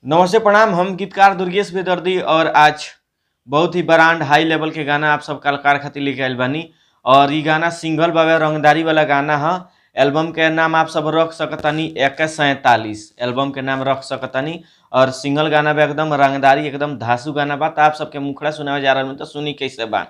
नमस्ते प्रणाम। हम गीतकार दुर्गेश बेदर्दी और आज बहुत ही ब्रांड हाई लेवल के गाना आप सब कलाकार खातिर लेके आइल बानी। और ये गाना सिंगल बाबा रंगदारी वाला गाना है। एल्बम के नाम आप सब रख सकतानी 2147 एल्बम के नाम रख सकतानी। और सिंगल गाना बा एकदम रंगदारी एकदम धासु गाना बा। तो आप सबके मुखड़ा सुनावे जा रहा तो सुनी कैसे बा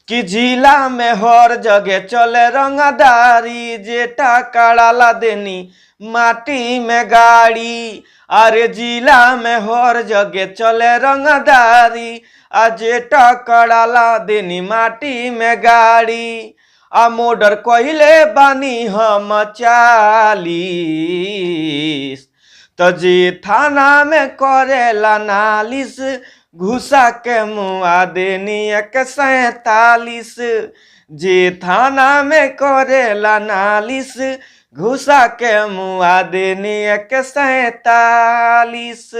कि जिला में हर जगह चले रंगदारी, जेटा कड़ाला देनी माटी में गाड़ी। अरे जिला में हर जगह चले रंगदारी, आ जेटा कड़ाला देनी माटी में गाड़ी। आ मोडर कहिले बानी हम 40, तो जी थाना में करेला नालिश, घुसा के मुआ देनी 147। जे थाना में करेला नालिश, घुसा के मुआ देनी 147।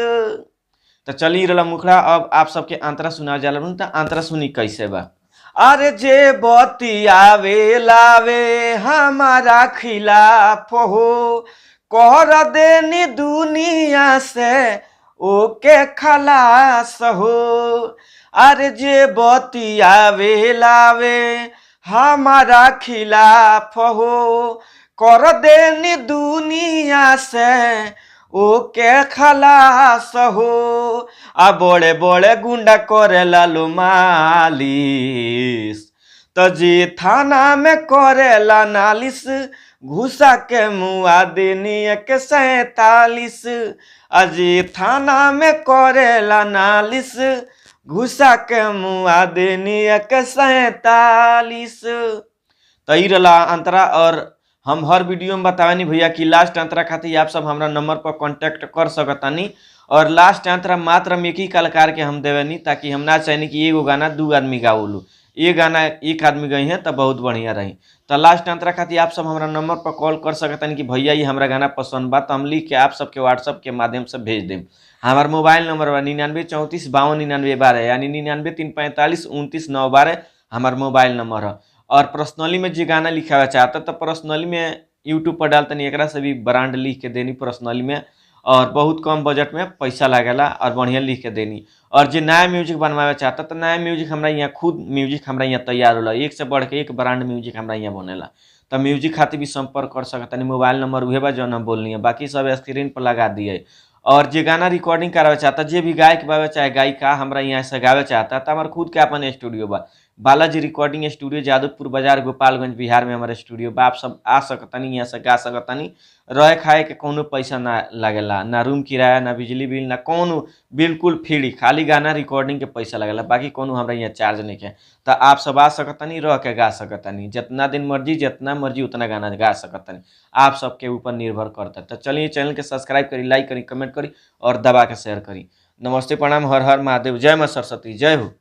तो चली रहा मुखड़ा। अब आप सबके अंतरा सुना जाला तो अंतरा सुनी कैसे बा। अरे जे बतियावे लावे हमारा खिलाफ हो, कर देनी दुनिया से ओके खलास हो। अरे जे बतियावे लावे हमारा खिलाफ हो, कर देनी दुनिया से ओके खलास हो। आ बड़े बड़े गुंडा करे लालू मालिश, तो जी थाना में करेला नालिश, घुसा के मुआ देनी 147। अजी थाना में करेला नालिश, घुसा के मुआ देनी 147। तो ई रला अंतरा। और हम हर वीडियो में बतावानी भैया कि लास्ट अंतरा खातिर आप सब हमारा नंबर पर कांटेक्ट कर सकतानी। और लास्ट अंतरा मात्र हम एक ही कलाकार के हम देवेनी, ताकि हम ना चाहनी कि एगो गाना दू आदमी गावलू। ये गाना एक आदमी गई है तो बहुत बढ़िया रही। तो लास्ट अंतरा खातिर आप सब हमारा नंबर पर कॉल कर सकतानी कि भैया ये हमारा गाना पसंद बा, तो हम लिख के आप सबके व्हाट्सअप के माध्यम से भेज दें। हमारा मोबाइल नंबर बा 9934529912 यानी 9934452912 हमारा मोबाइल नंबर है। और पर्सनली में जो गाना लिखावा चाहता तो पर्सनली में यूट्यूब पर डालतनी, एकरा से भी ब्रांड लिख के देनी पर्सनली में। और बहुत कम बजट में पैसा लागेला और बढ़िया लिख के देनी। और जो नया म्यूजिक बनवावे चाहता तो नया म्यूजिक हमारा यहाँ खुद म्यूजिक हमारा यहाँ तैयार होला, एक से बढ़ के एक ब्रांड म्यूजिक हमारा यहाँ बनेला। तो म्यूजिक खातिर भी संपर्क कर सकतानी। मोबाइल नंबर उहे बा जौन हम बोलनी है, बाकी सब स्क्रीन पर लगा दिए। और जे गाना रिकॉर्डिंग करावे चाहता, जे भी गायक बावे चाहे गायिका हमरा यहाँ से गावे चाहता, तो हमारे खुद के अपन स्टूडियो बा, बालाजी रिकॉर्डिंग स्टूडियो, जादवपुर बाजार, गोपालगंज, बिहार में हमारे स्टूडियो बा। आप सब आ सकतानी, यहाँ से गा सकतानी। रहे खाए के कोनो पैसा ना लगेला, ना रूम किराया, ना बिजली बिल, ना कोनो, बिल्कुल फ्री। खाली गाना रिकॉर्डिंग के पैसा लगेला, बाकी कोनो हमरा यहाँ चार्ज नहीं है। तो आप सब आ सकतानी, रह के गा सकतानी, जितना दिन मर्जी जितना मर्जी उतना गाना गा सकतानी। आप सबके ऊपर निर्भर करता। तो चलिए चैनल के सब्सक्राइब करी, लाइक करी, कमेंट करी और दबा के शेयर करी। नमस्ते प्रणाम, हर हर महादेव, जय मां सरस्वती, जय हो।